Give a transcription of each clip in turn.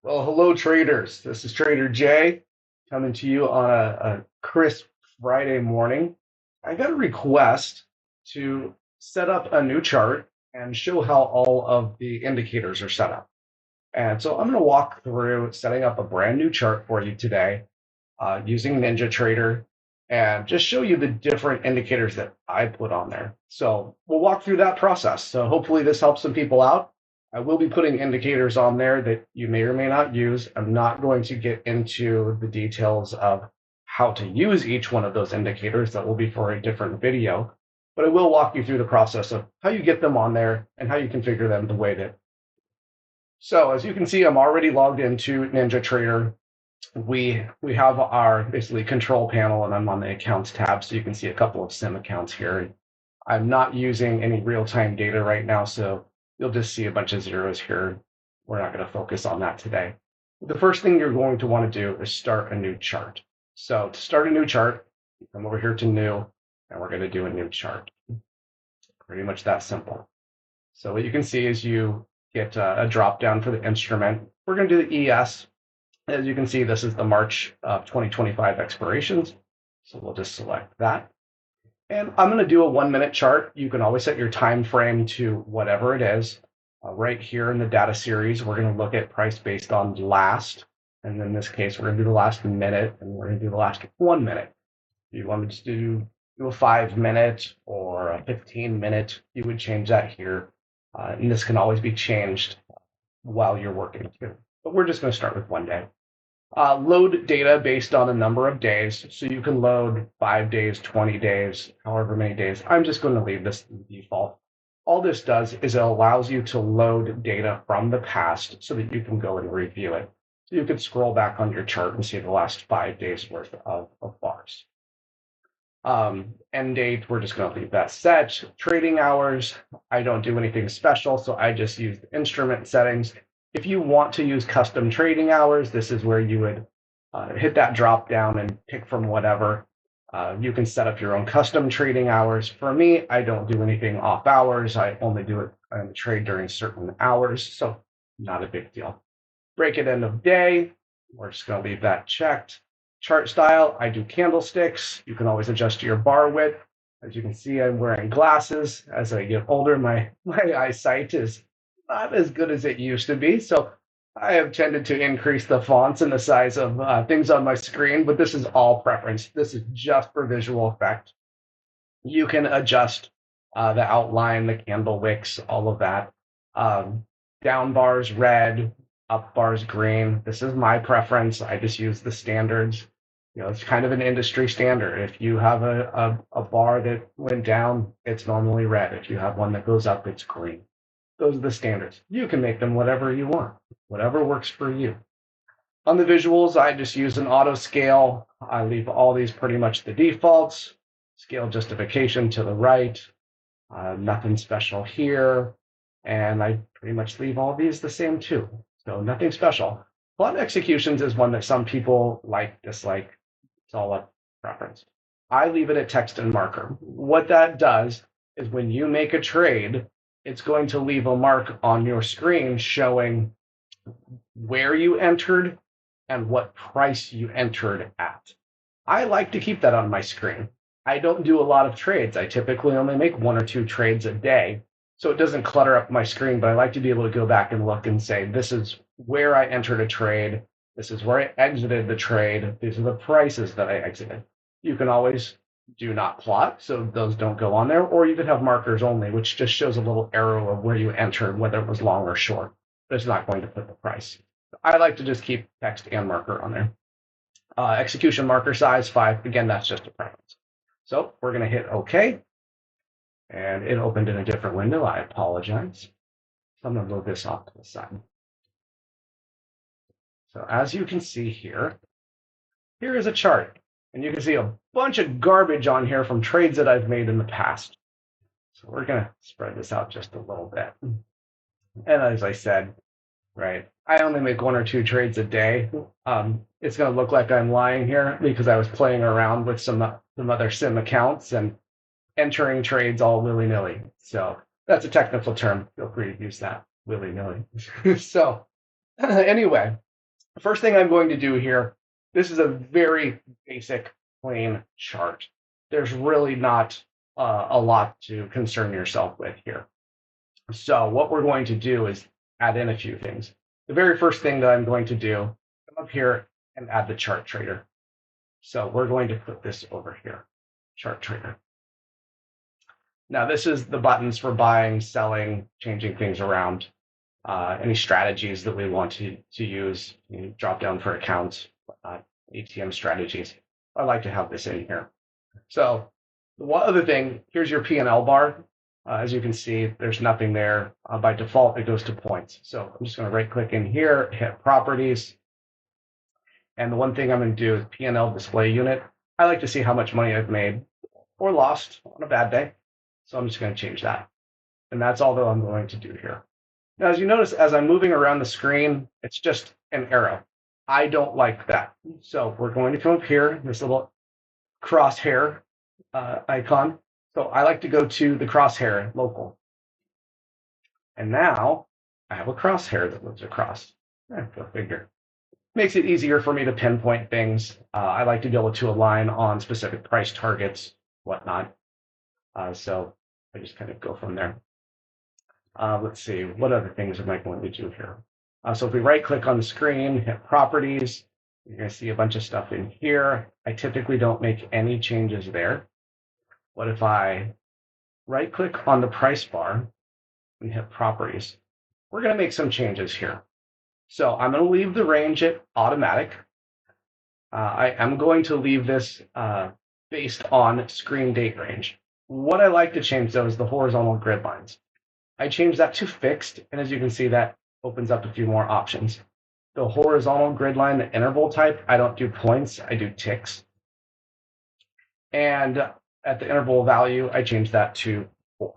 Well, hello, traders. This is Trader Jay coming to you on a crisp Friday morning. I got a request to set up a new chart and show how all of the indicators are set up. And so I'm going to walk through setting up a brand new chart for you today using NinjaTrader and just show you the different indicators that I put on there. So we'll walk through that process. So hopefully this helps some people out. I will be putting indicators on there that you may or may not use. I'm not going to get into the details of how to use each one of those indicators. That will be for a different video, but I will walk you through the process of how you get them on there and how you configure them the way that. So as you can see, I'm already logged into NinjaTrader. We have our basically control panel, and I'm on the accounts tab, so you can see a couple of sim accounts here. I'm not using any real-time data right now, so you'll just see a bunch of zeros here. We're not going to focus on that today. The first thing you're going to want to do is start a new chart. So to start a new chart, you come over here to new, and we're going to do a new chart. Pretty much that simple. So what you can see is you get a drop down for the instrument. We're going to do the ES. As you can see, this is the March of 2025 expirations. So we'll just select that. And I'm going to do a 1 minute chart. You can always set your time frame to whatever it is. Right here in the data series, we're going to look at price based on last. And in this case, we're going to do the last minute, and we're going to do the last 1 minute. If you wanted to do a 5 minute or a 15 minute, you would change that here. And this can always be changed while you're working too. But we're just going to start with 1 day. Load data based on a number of days. So you can load 5 days, 20 days, however many days. I'm just going to leave this default. All this does is it allows you to load data from the past so that you can go and review it. So you can scroll back on your chart and see the last 5 days worth of bars. End date, we're just going to leave that set. Trading hours, I don't do anything special, so I just use the instrument settings. If you want to use custom trading hours, this is where you would hit that drop down and pick from whatever. You can set up your own custom trading hours. For me, I don't do anything off hours. I only do it and trade during certain hours, so not a big deal. Break it end of day, we're just going to leave that checked. Chart style, I do candlesticks. You can always adjust your bar width. As you can see, I'm wearing glasses. As I get older, my eyesight is not as good as it used to be. So I have tended to increase the fonts and the size of things on my screen, but this is all preference. This is just for visual effect. You can adjust the outline, the candle wicks, all of that. Down bars red, up bars green. This is my preference. I just use the standards. It's kind of an industry standard. If you have a bar that went down, it's normally red. If you have one that goes up, it's green. Those are the standards. You can make them whatever you want, whatever works for you. On the visuals, I just use an auto scale. I leave all these pretty much the defaults. Scale justification to the right. Nothing special here. And I pretty much leave all these the same too. So nothing special. Plot executions is one that some people like, dislike. It's all a preference. I leave it at text and marker. What that does is when you make a trade, it's going to leave a mark on your screen showing where you entered and what price you entered at. I like to keep that on my screen. I don't do a lot of trades. I typically only make 1 or 2 trades a day, so it doesn't clutter up my screen, but I like to be able to go back and look and say, this is where I entered a trade. This is where I exited the trade. These are the prices that I exited. You can always do not plot, so those don't go on there, or you could have markers only, which just shows a little arrow of where you entered, whether it was long or short, but it's not going to put the price. I like to just keep text and marker on there. Execution marker size 5. Again, that's just a preference. So we're going to hit OK. And it opened in a different window. I apologize. So I'm going to move this off to the side. So as you can see here, here is a chart. And you can see a bunch of garbage on here from trades that I've made in the past. So we're going to spread this out just a little bit. And as I said, right, I only make 1 or 2 trades a day. It's going to look like I'm lying here because I was playing around with some other sim accounts and entering trades all willy-nilly. So that's a technical term. Feel free to use that, willy-nilly. So anyway, The first thing I'm going to do here, this is a very basic, plain chart. There's really not a lot to concern yourself with here. So what we're going to do is add in a few things. The very first thing that I'm going to do, come up here and add the chart trader. So we're going to put this over here, chart trader. Now this is the buttons for buying, selling, changing things around, any strategies that we want to use, drop down for accounts, ATM strategies. I like to have this in here. So the one other thing, here's your P&L bar. As you can see, there's nothing there. By default, it goes to points. So I'm just going to right click in here, hit properties. And the one thing I'm going to do is P&L display unit. I like to see how much money I've made or lost on a bad day. So I'm just going to change that. And that's all that I'm going to do here. Now, as you notice, as I'm moving around the screen, it's just an arrow. I don't like that. So we're going to come up here, this little crosshair icon. So I like to go to the crosshair local. And now I have a crosshair that moves across. Go figure. Makes it easier for me to pinpoint things. I like to be able to align on specific price targets, whatnot. So I just kind of go from there. Let's see, what other things am I going to do here? So if we right click on the screen, hit properties, you're going to see a bunch of stuff in here. I typically don't make any changes there. What if I right click on the price bar and hit properties? We're going to make some changes here. So I'm going to leave the range at automatic. I am going to leave this based on screen date range. What I like to change though is the horizontal grid lines. I changed that to fixed, and as you can see, that opens up a few more options. The horizontal grid line, the interval type, I don't do points, I do ticks. And at the interval value, I changed that to 4.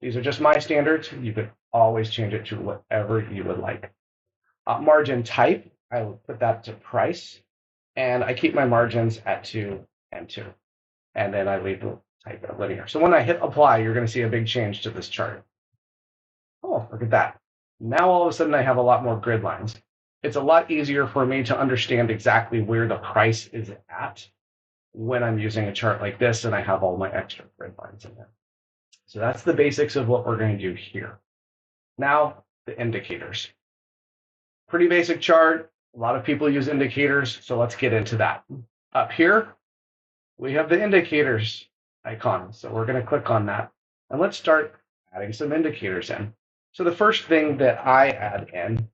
These are just my standards. You could always change it to whatever you would like. Margin type, I will put that to price, and I keep my margins at 2 and 2. And then I leave the type of linear. So when I hit apply, you're going to see a big change to this chart. Oh, look at that. Now all of a sudden I have a lot more grid lines. It's a lot easier for me to understand exactly where the price is at when I'm using a chart like this and I have all my extra grid lines in there. So that's the basics of what we're going to do here. Now, the indicators. Pretty basic chart. A lot of people use indicators, so let's get into that. Up here, we have the indicators icon. So we're going to click on that. And let's start adding some indicators in. So the first thing that I add in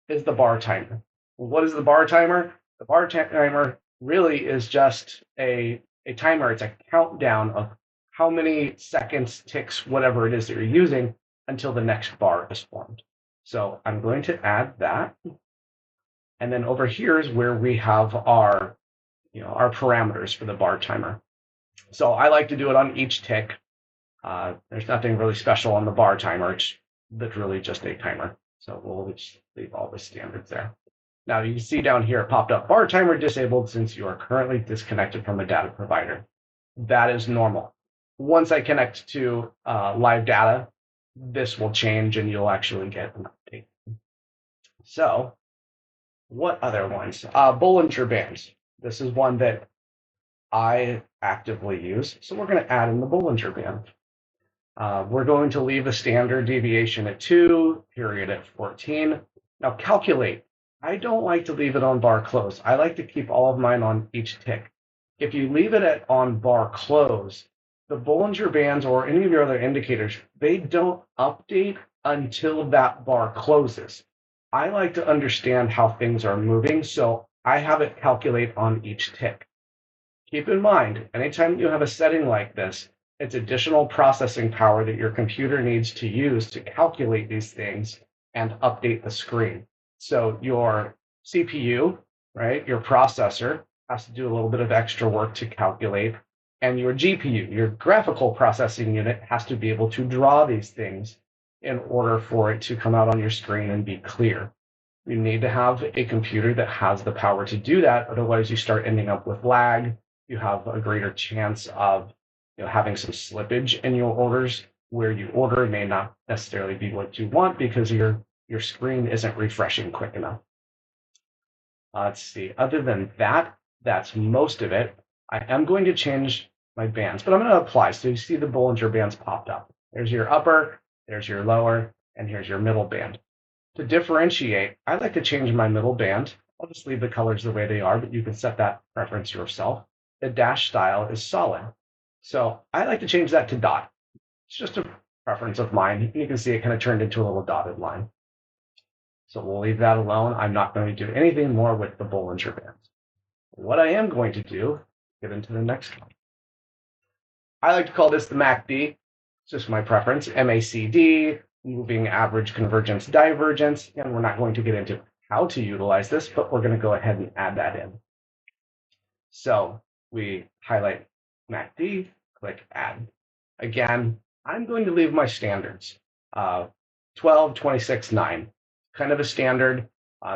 is the bar timer. What is the bar timer? The bar timer really is just a timer. It's a countdown of how many seconds, ticks, whatever it is that you're using until the next bar is formed. So I'm going to add that. And then over here is where we have our parameters for the bar timer. So I like to do it on each tick. There's nothing really special on the bar timer. It's literally just a timer. So we'll just leave all the standards there. Now you can see down here it popped up, bar timer disabled since you are currently disconnected from a data provider. That is normal. Once I connect to live data, this will change and you'll actually get an update. So what other ones? Bollinger Bands. This is one that I actively use. So we're going to add in the Bollinger Band. We're going to leave the standard deviation at 2, period at 14. Now calculate. I don't like to leave it on bar close. I like to keep all of mine on each tick. If you leave it on bar close, the Bollinger Bands or any of your other indicators, they don't update until that bar closes. I like to understand how things are moving, so I have it calculate on each tick. Keep in mind, anytime you have a setting like this, it's additional processing power that your computer needs to use to calculate these things and update the screen. So your CPU, right, your processor has to do a little bit of extra work to calculate, and your GPU, your graphical processing unit, has to be able to draw these things in order for it to come out on your screen and be clear. You need to have a computer that has the power to do that, otherwise you start ending up with lag. You have a greater chance of having some slippage in your orders where you order may not necessarily be what you want because your screen isn't refreshing quick enough. Let's see. Other than that, that's most of it. I am going to change my bands, but I'm going to apply. So you see the Bollinger Bands popped up. There's your upper, there's your lower, and here's your middle band. To differentiate, I like to change my middle band. I'll just leave the colors the way they are, but you can set that preference yourself. The dash style is solid. So I like to change that to dot. It's just a preference of mine. You can see it kind of turned into a little dotted line. So we'll leave that alone. I'm not going to do anything more with the Bollinger Bands. What I am going to do, get into the next one. I like to call this the MACD. It's just my preference. MACD, moving average convergence divergence. And we're not going to get into how to utilize this, but we're going to go ahead and add that in. So we highlight MACD, click add. Again, I'm going to leave my standards. 12, 26, 9. Kind of a standard.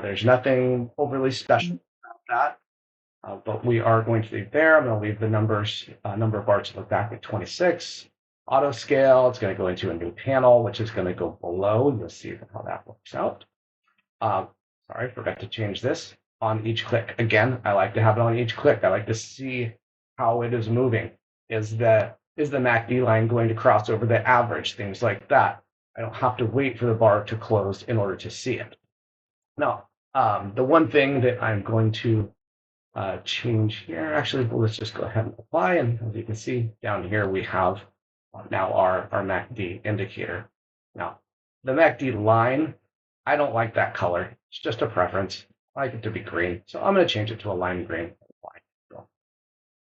There's nothing overly special about that. But we are going to leave there. I'm going to leave the numbers, number of bars to look back at 26. Auto scale, it's going to go into a new panel, which is going to go below. You'll see how that works out. Sorry, forgot to change this on each click. Again, I like to have it on each click. I like to see how it is moving. Is the MACD line going to cross over the average? Things like that. I don't have to wait for the bar to close in order to see it. Now, the one thing that I'm going to change here, actually, let's just go ahead and apply. And as you can see down here, we have now our MACD indicator. Now, the MACD line, I don't like that color. It's just a preference. I like it to be green. So I'm going to change it to a lime green.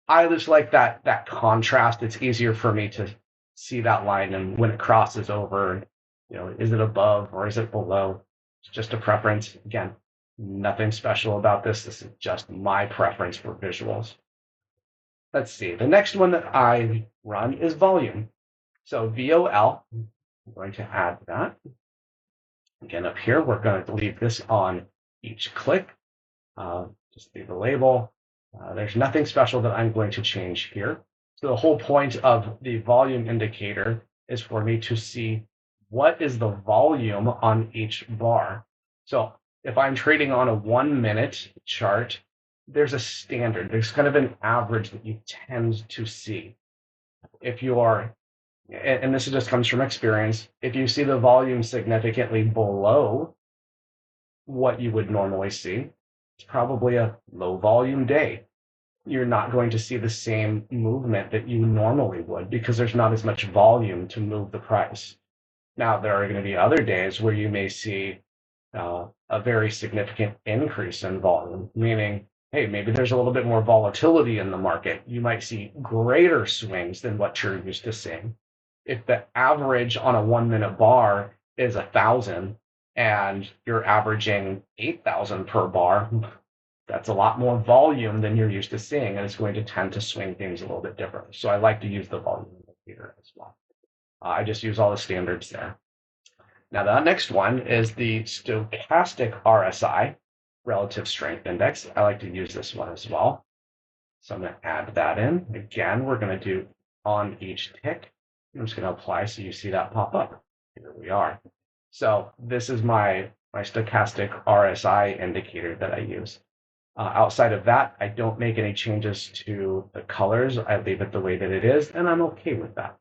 I just like that contrast. It's easier for me to see that line, and when it crosses over, is it above or is it below? It's just a preference. Again, nothing special about this. This is just my preference for visuals. Let's see. The next one that I run is volume. So VOL, I'm going to add that. Again, up here, we're going to leave this on each click. Just leave the label. There's nothing special that I'm going to change here. So the whole point of the volume indicator is for me to see what is the volume on each bar. So if I'm trading on a 1 minute chart, there's a standard. There's kind of an average that you tend to see. If you are, and this just comes from experience, if you see the volume significantly below what you would normally see, it's probably a low volume day. You're not going to see the same movement that you normally would because there's not as much volume to move the price. Now, there are going to be other days where you may see a very significant increase in volume, meaning, hey, maybe there's a little bit more volatility in the market. You might see greater swings than what you're used to seeing. If the average on a 1 minute bar is 1,000 and you're averaging 8,000 per bar, that's a lot more volume than you're used to seeing, and it's going to tend to swing things a little bit differently. So I like to use the volume indicator as well. I just use all the standards there. Now, the next one is the stochastic RSI, relative strength index. I like to use this one as well. So I'm going to add that in. Again, we're going to do on each tick. I'm just going to apply so you see that pop up. Here we are. So this is my stochastic RSI indicator that I use. Outside of that, I don't make any changes to the colors. I leave it the way that it is, and I'm okay with that.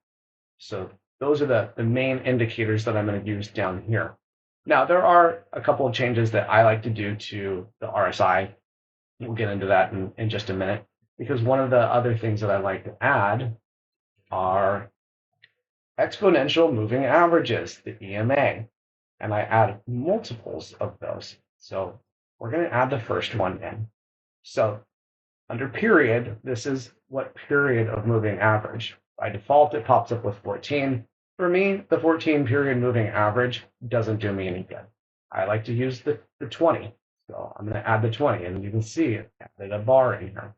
So those are the main indicators that I'm going to use down here. Now, there are a couple of changes that I like to do to the RSI. We'll get into that in just a minute, because one of the other things that I like to add are exponential moving averages, the EMA, and I add multiples of those. So we're going to add the first one in. So under period, this is what period of moving average. By default, it pops up with 14. For me, the 14 period moving average doesn't do me any good. I like to use the 20. So I'm going to add the 20, and you can see it added a bar in here.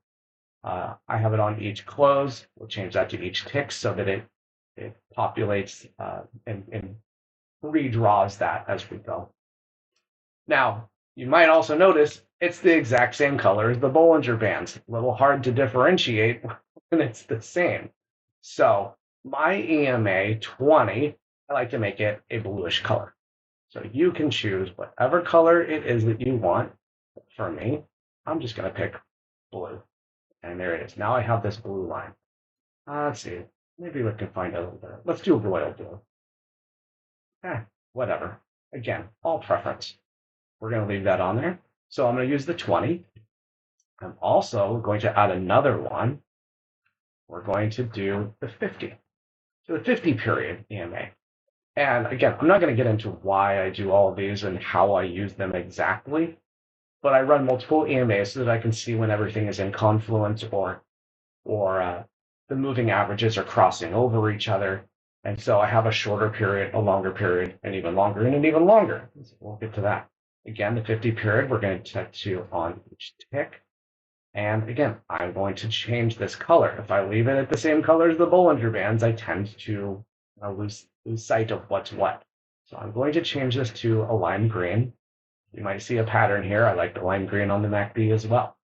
I have it on each close. We'll change that to each tick so that it populates and redraws that as we go. Now, you might also notice it's the exact same color as the Bollinger Bands. A little hard to differentiate when it's the same. So my EMA 20, I like to make it a bluish color. So you can choose whatever color it is that you want. For me, I'm just going to pick blue. And there it is. Now I have this blue line. Let's see. Maybe we can find a little bit. Let's do royal blue. Whatever. Again, all preference. We're going to leave that on there. So I'm going to use the 20. I'm also going to add another one. We're going to do the 50. So the 50 period EMA. And again, I'm not going to get into why I do all of these and how I use them exactly, but I run multiple EMAs so that I can see when everything is in confluence or the moving averages are crossing over each other. And so I have a shorter period, a longer period, and even longer, and an even longer. So we'll get to that. Again, the 50 period, we're going to set to on each tick. And again, I'm going to change this color. If I leave it at the same color as the Bollinger Bands, I tend to lose sight of what's what. So I'm going to change this to a lime green. You might see a pattern here. I like the lime green on the MACD as well.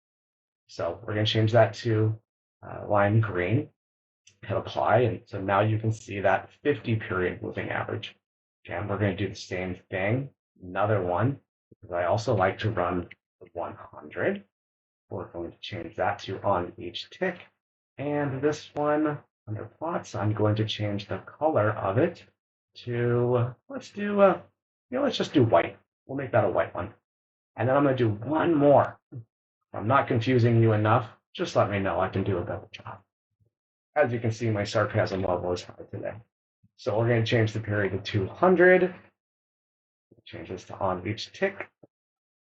So we're going to change that to lime green, hit apply. And so now you can see that 50 period moving average. And we're going to do the same thing. Another one, because I also like to run the 100. We're going to change that to on each tick. And this one, under plots, I'm going to change the color of it to, let's just do white. We'll make that a white one. And then I'm going to do one more. If I'm not confusing you enough, just let me know. I can do a better job. As you can see, my sarcasm level is high today. So we're going to change the period to 200. Change this to on each tick.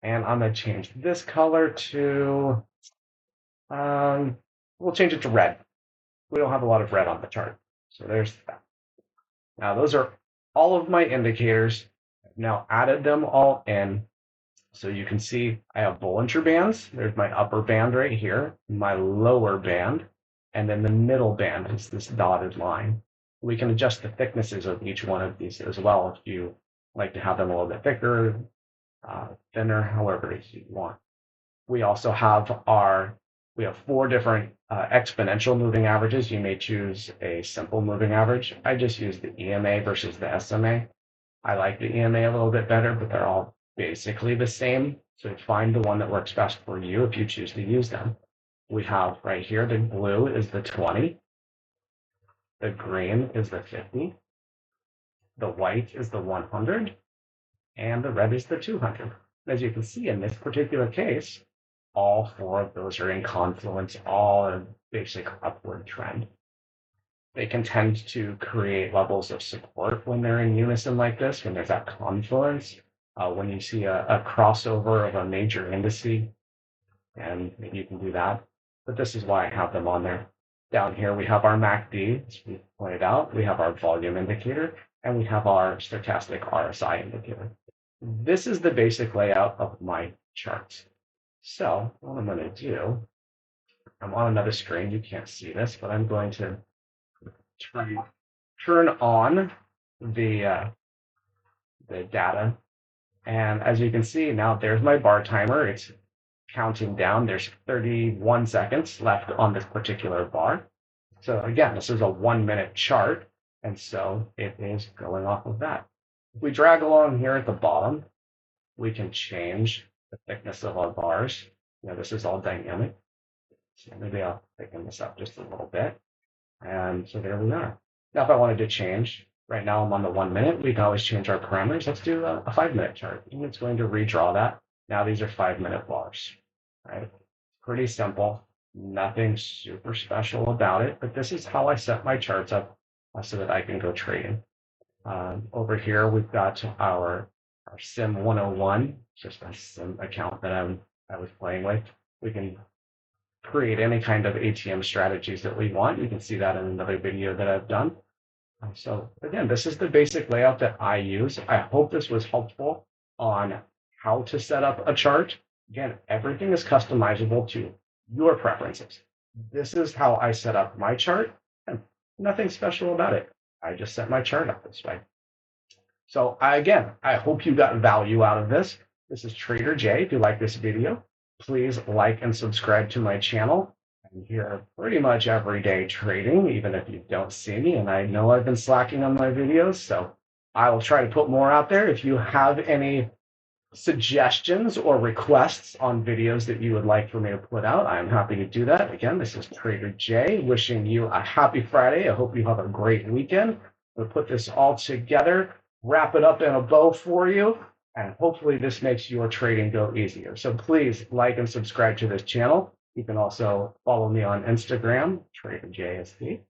And I'm going to change this color to, we'll change it to red. We don't have a lot of red on the chart. So there's that. Now those are all of my indicators. I've now added them all in. So you can see I have Bollinger Bands. There's my upper band right here, my lower band, and then the middle band is this dotted line. We can adjust the thicknesses of each one of these as well if you like to have them a little bit thicker, thinner, however it is you want. We also have we have 4 different exponential moving averages. You may choose a simple moving average. I just use the EMA versus the SMA. I like the EMA a little bit better, but they're all basically the same. So find the one that works best for you if you choose to use them. We have right here, the blue is the 20. The green is the 50. The white is the 100. And the red is the 200. As you can see in this particular case, all 4 of those are in confluence, all a basic upward trend. They can tend to create levels of support when they're in unison like this, when there's that confluence, when you see a crossover of a major indice, and you can do that. But this is why I have them on there. Down here, we have our MACD, as we pointed out. We have our volume indicator, and we have our stochastic RSI indicator. This is the basic layout of my charts. So what I'm going to do, I'm on another screen. You can't see this, but I'm going to turn on the data. And as you can see now, there's my bar timer. It's counting down. There's 31 seconds left on this particular bar. So again, this is a 1-minute chart. And so it is going off of that. If we drag along here at the bottom, we can change the thickness of our bars. This is all dynamic. So maybe I'll thicken this up just a little bit. And so there we are. Now, if I wanted to change, right now I'm on the 1 minute. We can always change our parameters. Let's do a 5-minute chart. And it's going to redraw that. Now these are 5-minute bars. Right? Pretty simple. Nothing super special about it. But this is how I set my charts up so that I can go trading. Over here, we've got our Sim 101, just a sim account that I was playing with. We can create any kind of ATM strategies that we want. You can see that in another video that I've done. So again, this is the basic layout that I use. I hope this was helpful on how to set up a chart. Again, everything is customizable to your preferences. This is how I set up my chart, and nothing special about it. I just set my chart up this way. So again, I hope you got value out of this. This is Trader J. If you like this video, please like and subscribe to my channel. I'm here pretty much every day trading, even if you don't see me. And I know I've been slacking on my videos, so I will try to put more out there. If you have any suggestions or requests on videos that you would like for me to put out, I'm happy to do that. Again, this is Trader Jay wishing you a happy Friday. I hope you have a great weekend. We'll put this all together, wrap it up in a bow for you, and hopefully this makes your trading go easier. So please like and subscribe to this channel. You can also follow me on Instagram, TraderJSD.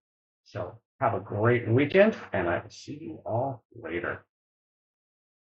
So have a great weekend, and I will see you all later.